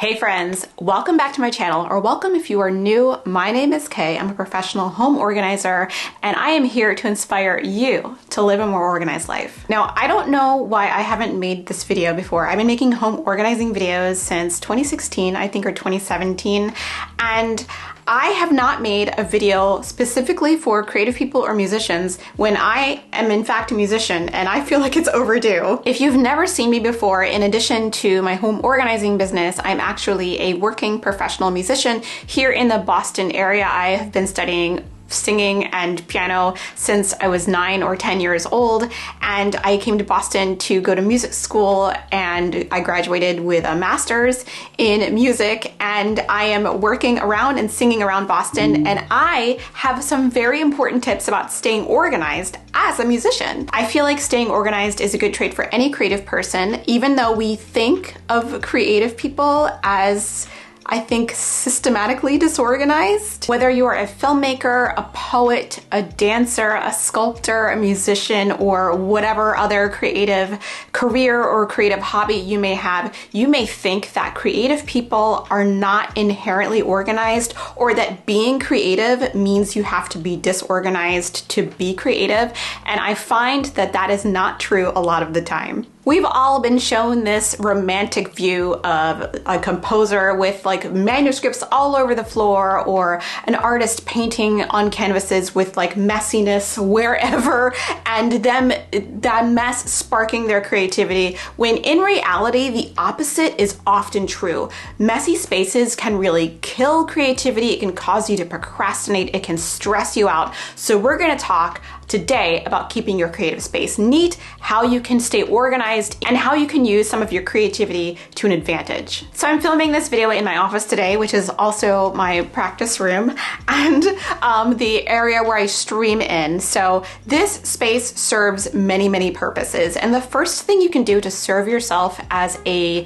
Hey friends, welcome back to my channel, or welcome if you are new. My name is Kay. I'm a professional home organizer, and I am here to inspire you to live a more organized life. Now, I don't know why I haven't made this video before. I've been making home organizing videos since 2016, I think, or 2017, and I have not made a video specifically for creative people or musicians when I am in fact a musician, and I feel like it's overdue. If you've never seen me before, in addition to my home organizing business, I'm actually a working professional musician here in the Boston area. I have been studying singing and piano since I was 9 or 10 years old, and I came to Boston to go to music school, and I graduated with a master's in music, and I am working around and singing around Boston, and I have some very important tips about staying organized as a musician. I feel like staying organized is a good trait for any creative person, even though we think of creative people as, I think, systematically disorganized. Whether you are a filmmaker, a poet, a dancer, a sculptor, a musician, or whatever other creative career or creative hobby you may have, you may think that creative people are not inherently organized, or that being creative means you have to be disorganized to be creative. And I find that that is not true a lot of the time. We've all been shown this romantic view of a composer with like manuscripts all over the floor, or an artist painting on canvases with like messiness wherever, and that mess sparking their creativity, when in reality the opposite is often true. Messy spaces can really kill creativity. It can cause you to procrastinate. It can stress you out. So we're going to talk today about keeping your creative space neat, how you can stay organized, and how you can use some of your creativity to an advantage. So I'm filming this video in my office today, which is also my practice room and the area where I stream in. So this space serves many, many purposes. And the first thing you can do to serve yourself as a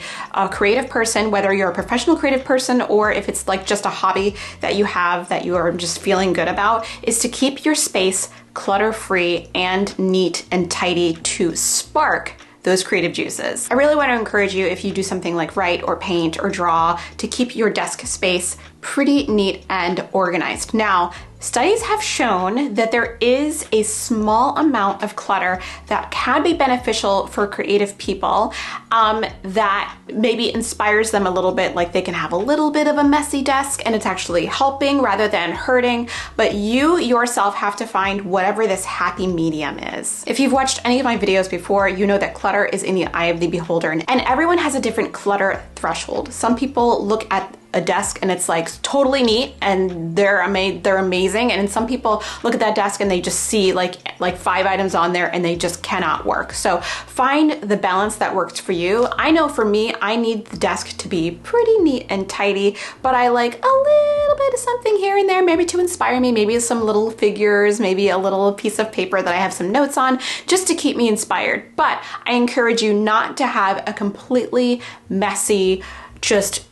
creative person, whether you're a professional creative person or if it's like just a hobby that you have that you are just feeling good about, is to keep your space clutter-free and neat and tidy to spark those creative juices. I really want to encourage you, if you do something like write or paint or draw, to keep your desk space pretty neat and organized. Now, studies have shown that there is a small amount of clutter that can be beneficial for creative people, that maybe inspires them a little bit, like they can have a little bit of a messy desk and it's actually helping rather than hurting, but you yourself have to find whatever this happy medium is. If you've watched any of my videos before, you know that clutter is in the eye of the beholder, and everyone has a different clutter threshold. Some people look at a desk and it's like totally neat and they're amazing, and some people look at that desk and they just see like 5 items on there and they just cannot work. So find the balance that works for you. I know for me, I need the desk to be pretty neat and tidy, but I like a little bit of something here and there, maybe to inspire me, maybe some little figures, maybe a little piece of paper that I have some notes on, just to keep me inspired. But I encourage you not to have a completely messy, just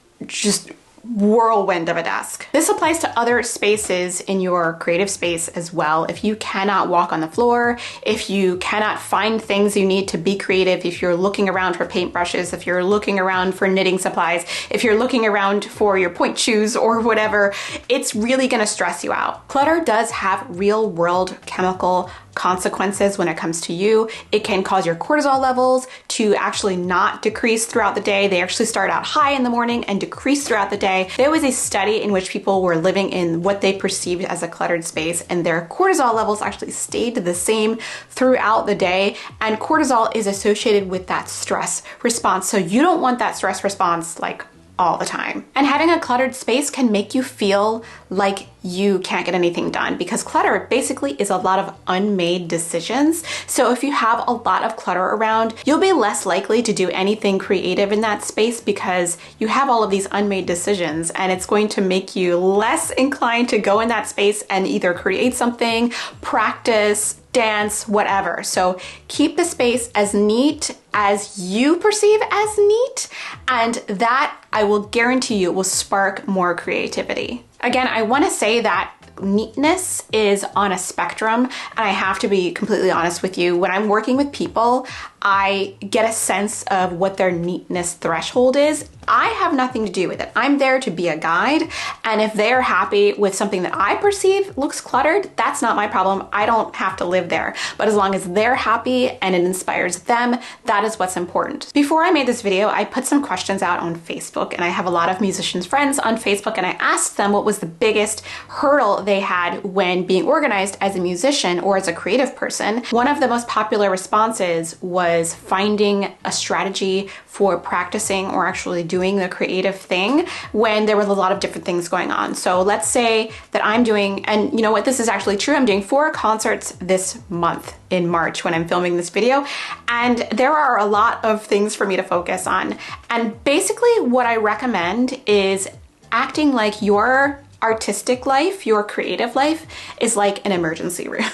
whirlwind of a desk. This applies to other spaces in your creative space as well. If you cannot walk on the floor, if you cannot find things you need to be creative, if you're looking around for paintbrushes, if you're looking around for knitting supplies, if you're looking around for your point shoes or whatever, it's really going to stress you out. Clutter does have real world chemical consequences when it comes to you. It can cause your cortisol levels to actually not decrease throughout the day. They actually start out high in the morning and decrease throughout the day. There was a study in which people were living in what they perceived as a cluttered space, and their cortisol levels actually stayed the same throughout the day. And cortisol is associated with that stress response. So you don't want that stress response like all the time. And having a cluttered space can make you feel like you can't get anything done, because clutter basically is a lot of unmade decisions. So if you have a lot of clutter around, you'll be less likely to do anything creative in that space because you have all of these unmade decisions, and it's going to make you less inclined to go in that space and either create something, practice, dance, whatever. So keep the space as neat as you perceive as neat, and that, I will guarantee you, will spark more creativity. Again, I want to say that neatness is on a spectrum, and I have to be completely honest with you. When I'm working with people, I get a sense of what their neatness threshold is. I have nothing to do with it. I'm there to be a guide, and if they're happy with something that I perceive looks cluttered, that's not my problem. I don't have to live there. But as long as they're happy and it inspires them, that is what's important. Before I made this video, I put some questions out on Facebook, and I have a lot of musicians friends on Facebook, and I asked them what was the biggest hurdle they had when being organized as a musician or as a creative person. One of the most popular responses was finding a strategy for practicing or actually doing the creative thing when there was a lot of different things going on. So let's say that I'm doing, and you know what, this is actually true, I'm doing 4 concerts this month in March when I'm filming this video, and there are a lot of things for me to focus on. And basically what I recommend is acting like your artistic life, your creative life, is like an emergency room.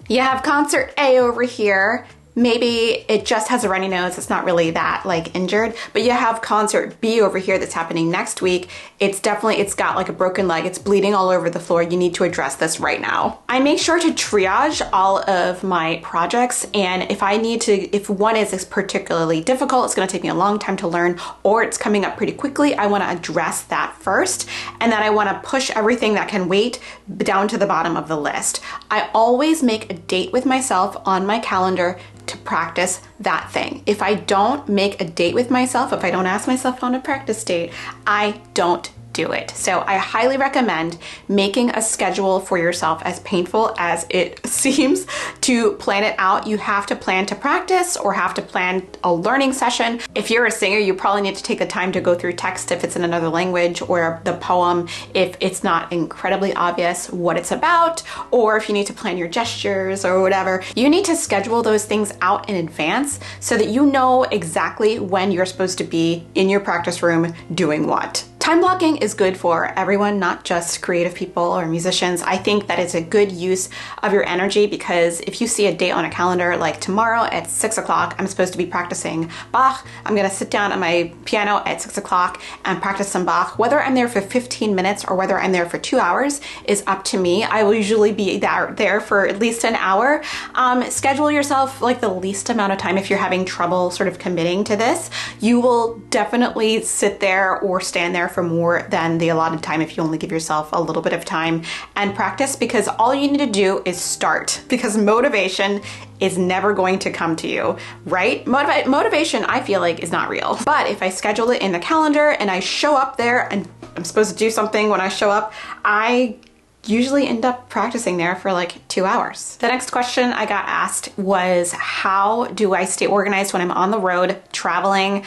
You have concert A over here. Maybe it just has a runny nose, it's not really that like injured, but you have concert B over here that's happening next week. It's got like a broken leg, it's bleeding all over the floor. You need to address this right now. I make sure to triage all of my projects, and if one is particularly difficult, it's gonna take me a long time to learn, or it's coming up pretty quickly, I wanna address that first, and then I wanna push everything that can wait down to the bottom of the list. I always make a date with myself on my calendar to practice that thing. If I don't make a date with myself, if I don't ask myself on a practice date, I don't do it. So I highly recommend making a schedule for yourself, as painful as it seems to plan it out. You have to plan to practice or have to plan a learning session. If you're a singer, you probably need to take the time to go through text if it's in another language, or the poem if it's not incredibly obvious what it's about, or if you need to plan your gestures or whatever. You need to schedule those things out in advance so that you know exactly when you're supposed to be in your practice room doing what. Time blocking is good for everyone, not just creative people or musicians. I think that it's a good use of your energy, because if you see a date on a calendar, like tomorrow at 6 o'clock, I'm supposed to be practicing Bach. I'm gonna sit down at my piano at 6 o'clock and practice some Bach. Whether I'm there for 15 minutes or whether I'm there for 2 hours is up to me. I will usually be there for at least an hour. Schedule yourself like the least amount of time. If you're having trouble sort of committing to this, you will definitely sit there or stand there for more than the allotted time if you only give yourself a little bit of time and practice, because all you need to do is start, because motivation is never going to come to you, right? Motivation, I feel like, is not real. But if I schedule it in the calendar and I show up there and I'm supposed to do something when I show up, I usually end up practicing there for like 2 hours. The next question I got asked was, how do I stay organized when I'm on the road traveling?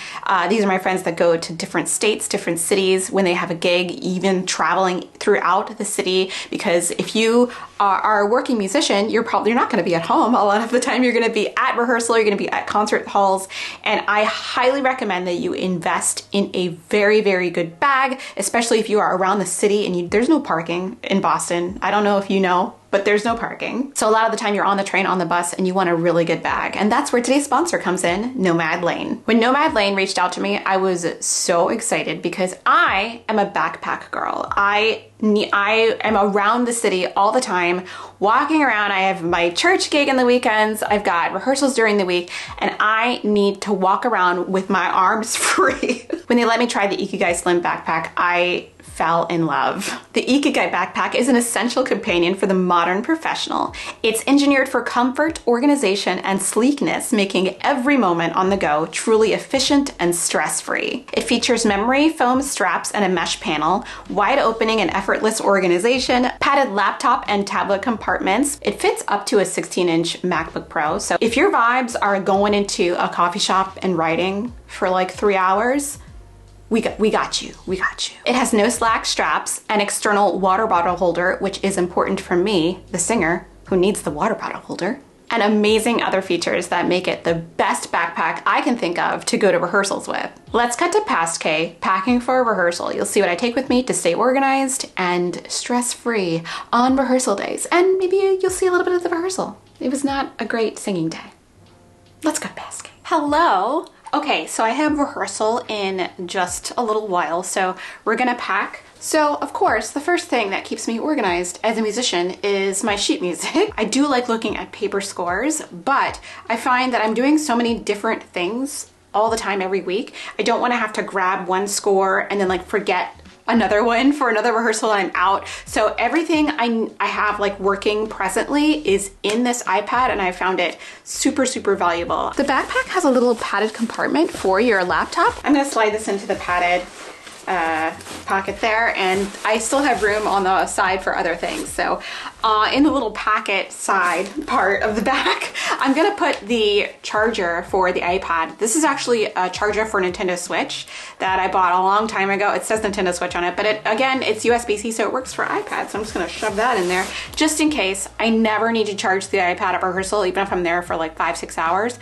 These are my friends that go to different states, different cities when they have a gig, even traveling throughout the city, because if you are a working musician, you're not gonna be at home. A lot of the time you're gonna be at rehearsal, you're gonna be at concert halls, and I highly recommend that you invest in a very, very good bag, especially if you are around the city and there's no parking in Boston. I don't know if you know, but there's no parking. So a lot of the time you're on the train, on the bus, and you want a really good bag. And that's where today's sponsor comes in, Nomad Lane. When Nomad Lane reached out to me, I was so excited because I am a backpack girl. I am around the city all the time, walking around. I have my church gig in the weekends, I've got rehearsals during the week, and I need to walk around with my arms free. When they let me try the Ikigai Slim backpack, I fell in love. The Ikigai backpack is an essential companion for the modern professional. It's engineered for comfort, organization, and sleekness, making every moment on the go truly efficient and stress-free. It features memory foam straps and a mesh panel, wide opening and effortless organization, padded laptop and tablet compartments. It fits up to a 16-inch MacBook Pro. So if your vibes are going into a coffee shop and writing for like 3 hours, we got you. It has no slack straps, an external water bottle holder, which is important for me, the singer, who needs the water bottle holder, and amazing other features that make it the best backpack I can think of to go to rehearsals with. Let's cut to past K, packing for a rehearsal. You'll see what I take with me to stay organized and stress-free on rehearsal days, and maybe you'll see a little bit of the rehearsal. It was not a great singing day. Let's go to past K. Hello. Okay, so I have rehearsal in just a little while, so we're gonna pack. So of course, the first thing that keeps me organized as a musician is my sheet music. I do like looking at paper scores, but I find that I'm doing so many different things all the time every week. I don't wanna have to grab one score and then like forget another one for another rehearsal and I'm out. So everything I have like working presently is in this iPad, and I found it super, super valuable. The backpack has a little padded compartment for your laptop. I'm gonna slide this into the padded pocket there, and I still have room on the side for other things. So in the little pocket side part of the back, I'm gonna put the charger for the iPad. This is actually a charger for Nintendo Switch that I bought a long time ago. It says Nintendo Switch on it, but again, it's USB-C, so it works for iPad. So I'm just gonna shove that in there just in case I never need to charge the iPad at rehearsal, even if I'm there for like 5-6 hours.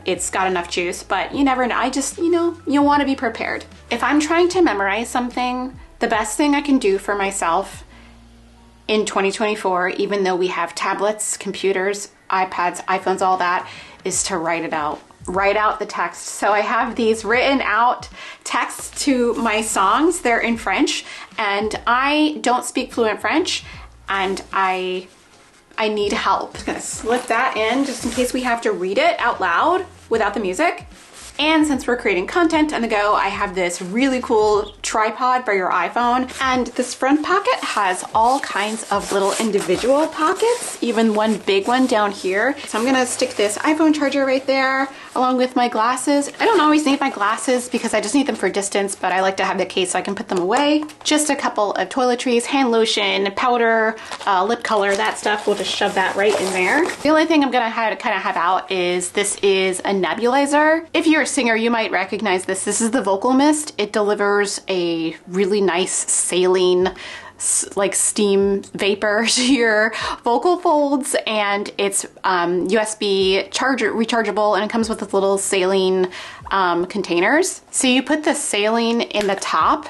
It's got enough juice, but you never know. I just, you wanna be prepared. If I'm trying to memorize something, the best thing I can do for myself in 2024, even though we have tablets, computers, iPads, iPhones, all that, is to write it out. Write out the text. So I have these written out texts to my songs. They're in French, and I don't speak fluent French, and I need help. I'm gonna slip that in just in case we have to read it out loud without the music. And since we're creating content on the go, I have this really cool tripod for your iPhone. And this front pocket has all kinds of little individual pockets, even one big one down here. So I'm gonna stick this iPhone charger right there, along with my glasses. I don't always need my glasses because I just need them for distance, but I like to have the case so I can put them away. Just a couple of toiletries, hand lotion, powder, lip color, that stuff. We'll just shove that right in there. The only thing I'm gonna kind of have out is this is a nebulizer. If you're a singer, you might recognize this. This is the Vocal Mist. It delivers a really nice saline, like steam vapor to your vocal folds, and it's USB rechargeable, and it comes with this little saline containers. So you put the saline in the top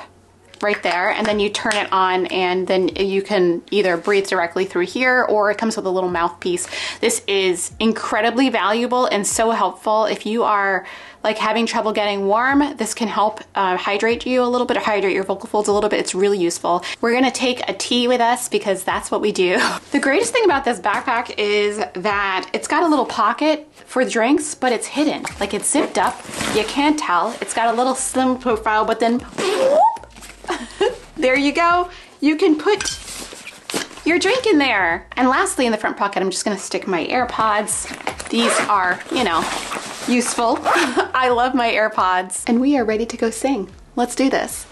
right there, and then you turn it on, and then you can either breathe directly through here, or it comes with a little mouthpiece. This is incredibly valuable and so helpful if you are like having trouble getting warm. This can help hydrate you a little bit, or hydrate your vocal folds a little bit. It's really useful. We're gonna take a tea with us because that's what we do. The greatest thing about this backpack is that it's got a little pocket for the drinks, but it's hidden. Like, it's zipped up. You can't tell. It's got a little slim profile, but then there you go. You can put your drink in there. And lastly, in the front pocket, I'm just gonna stick my AirPods. These are, useful. I love my AirPods. And we are ready to go sing. Let's do this.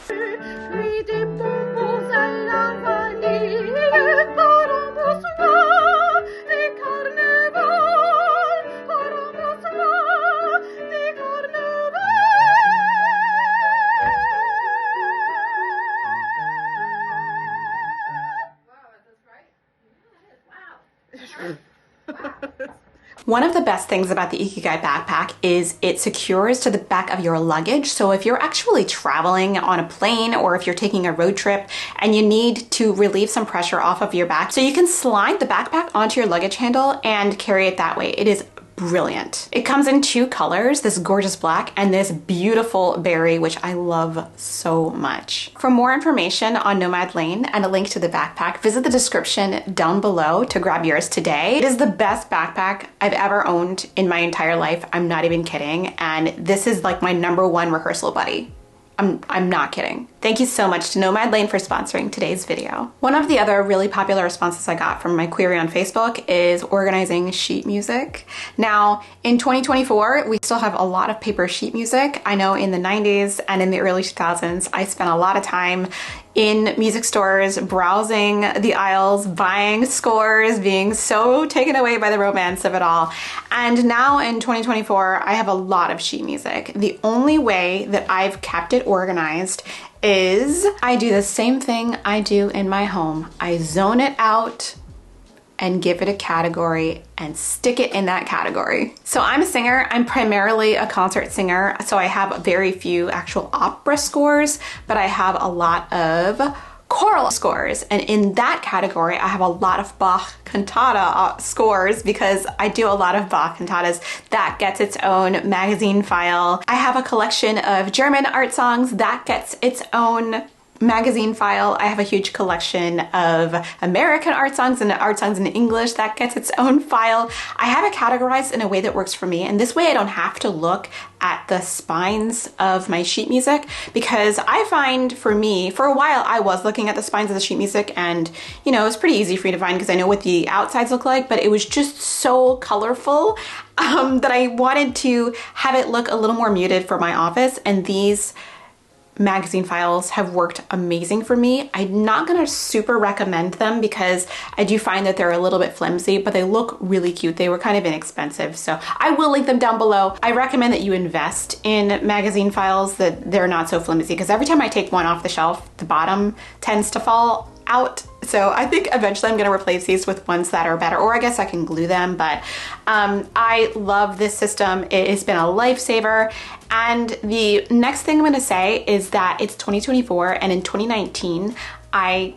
One of the best things about the Ikigai backpack is it secures to the back of your luggage. So if you're actually traveling on a plane, or if you're taking a road trip and you need to relieve some pressure off of your back, so you can slide the backpack onto your luggage handle and carry it that way. It is brilliant. It comes in two colors, this gorgeous black and this beautiful berry, which I love so much. For more information on Nomad Lane and a link to the backpack, visit the description down below to grab yours today. It is the best backpack I've ever owned in my entire life. I'm not even kidding. And this is like my #1 rehearsal buddy. I'm not kidding. Thank you so much to Nomad Lane for sponsoring today's video. One of the other really popular responses I got from my query on Facebook is organizing sheet music. Now, in 2024, we still have a lot of paper sheet music. I know in the 90s and in the early 2000s, I spent a lot of time in music stores, browsing the aisles, buying scores, being so taken away by the romance of it all. And now in 2024, I have a lot of sheet music. The only way that I've kept it organized is I do the same thing I do in my home. I zone it out and give it a category and stick it in that category. So I'm a singer. I'm primarily a concert singer, so I have very few actual opera scores, but I have a lot of choral scores. And in that category, I have a lot of Bach cantata scores because I do a lot of Bach cantatas. That gets its own magazine file. I have a collection of German art songs that gets its own magazine file. I have a huge collection of American art songs and art songs in English that gets its own file. I have it categorized in a way that works for me, and this way I don't have to look at the spines of my sheet music, because I find for me, for a while I was looking at the spines of the sheet music, and you know, it's pretty easy for me to find because I know what the outsides look like, but it was just so colorful that I wanted to have it look a little more muted for my office, and these magazine files have worked amazing for me. I'm not gonna super recommend them because I do find that they're a little bit flimsy, but they look really cute. They were kind of inexpensive, so I will link them down below. I recommend that you invest in magazine files that they're not so flimsy, because every time I take one off the shelf, the bottom tends to fall out. So I think eventually I'm gonna replace these with ones that are better, or I guess I can glue them, but I love this system. It has been a lifesaver. And the next thing I'm gonna say is that it's 2024, and in 2019, I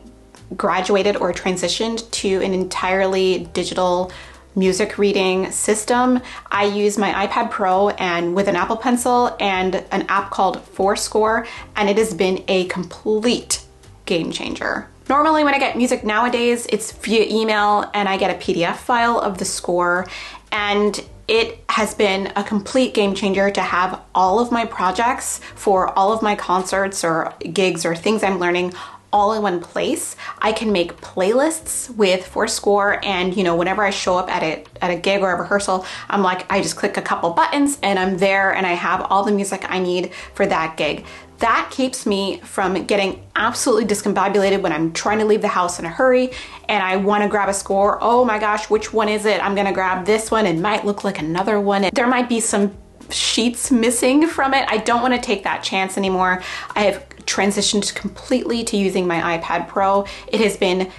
graduated or transitioned to an entirely digital music reading system. I use my iPad Pro and with an Apple Pencil and an app called Fourscore, and it has been a complete game changer. Normally when I get music nowadays, it's via email and I get a PDF file of the score, and it has been a complete game changer to have all of my projects for all of my concerts or gigs or things I'm learning all in one place. I can make playlists with Fourscore, and you know, whenever I show up at a gig or a rehearsal, I'm like, I just click a couple buttons and I'm there, and I have all the music I need for that gig. That keeps me from getting absolutely discombobulated when I'm trying to leave the house in a hurry and I want to grab a score. Oh my gosh, which one is it? I'm gonna grab this one. It might look like another one. There might be some sheets missing from it. I don't want to take that chance anymore. I have transitioned completely to using my iPad Pro. It has been,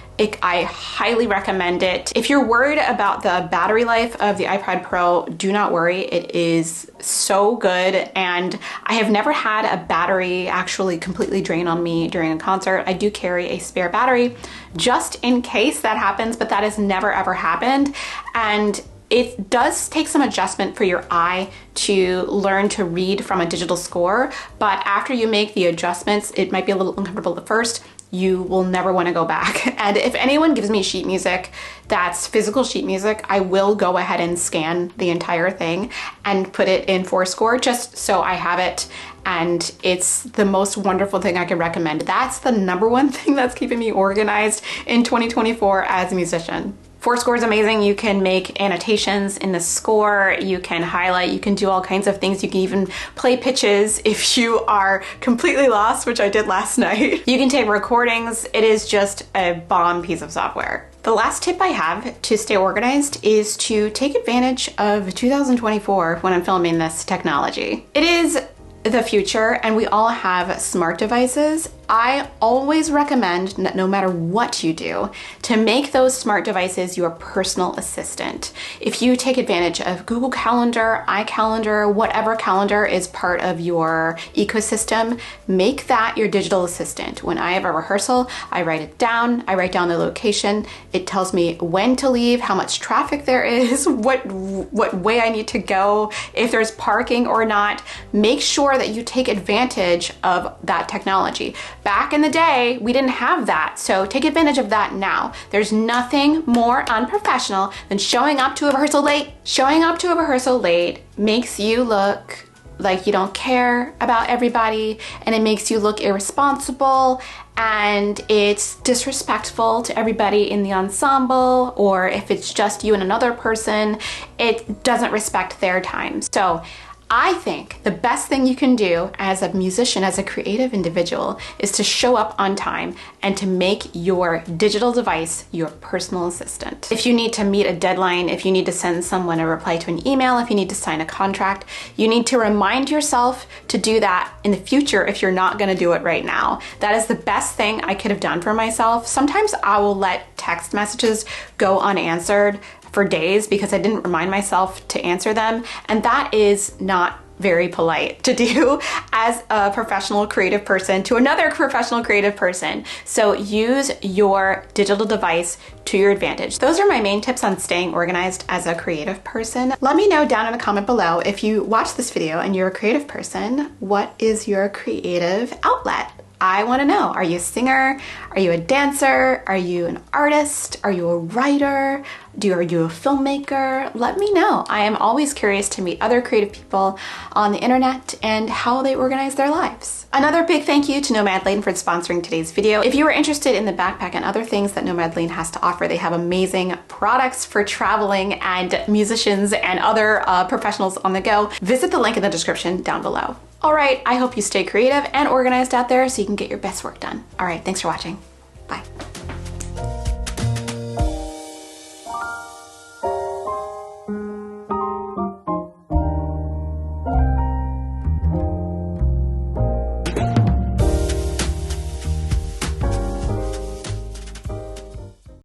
I highly recommend it. If you're worried about the battery life of the iPad Pro, do not worry. It is so good, and I have never had a battery actually completely drain on me during a concert. I do carry a spare battery just in case that happens, but that has never ever happened. And it does take some adjustment for your eye to learn to read from a digital score, but after you make the adjustments, it might be a little uncomfortable at first. You will never want to go back. And if anyone gives me sheet music that's physical sheet music, I will go ahead and scan the entire thing and put it in Fourscore just so I have it. And it's the most wonderful thing I can recommend. That's the number one thing that's keeping me organized in 2024 as a musician. Fourscore is amazing. You can make annotations in the score, you can highlight, you can do all kinds of things. You can even play pitches if you are completely lost, which I did last night. You can take recordings. It is just a bomb piece of software. The last tip I have to stay organized is to take advantage of 2024 when I'm filming this technology. It is the future, and we all have smart devices. I always recommend that no matter what you do, to make those smart devices your personal assistant. If you take advantage of Google Calendar, iCalendar, whatever calendar is part of your ecosystem, make that your digital assistant. When I have a rehearsal, I write it down. I write down the location. It tells me when to leave, how much traffic there is, what way I need to go, if there's parking or not. Make sure that you take advantage of that technology. Back in the day, we didn't have that, so take advantage of that now. There's nothing more unprofessional than showing up to a rehearsal late. Showing up to a rehearsal late makes you look like you don't care about everybody, and it makes you look irresponsible, and it's disrespectful to everybody in the ensemble, or if it's just you and another person, it doesn't respect their time. So I think the best thing you can do as a musician, as a creative individual, is to show up on time and to make your digital device your personal assistant. If you need to meet a deadline, if you need to send someone a reply to an email, if you need to sign a contract, you need to remind yourself to do that in the future if you're not gonna do it right now. That is the best thing I could have done for myself. Sometimes I will let text messages go unanswered for days because I didn't remind myself to answer them, and that is not very polite to do as a professional creative person to another professional creative person. So use your digital device to your advantage. Those are my main tips on staying organized as a creative person. Let me know down in the comment below, if you watch this video and you're a creative person, what is your creative outlet? I want to know. Are you a singer? Are you a dancer? Are you an artist? Are you a writer? Are you a filmmaker? Let me know. I am always curious to meet other creative people on the internet and how they organize their lives. Another big thank you to Nomad Lane for sponsoring today's video. If you are interested in the backpack and other things that Nomad Lane has to offer, they have amazing products for traveling and musicians and other professionals on the go. Visit the link in the description down below. All right, I hope you stay creative and organized out there so you can get your best work done. All right, thanks for watching.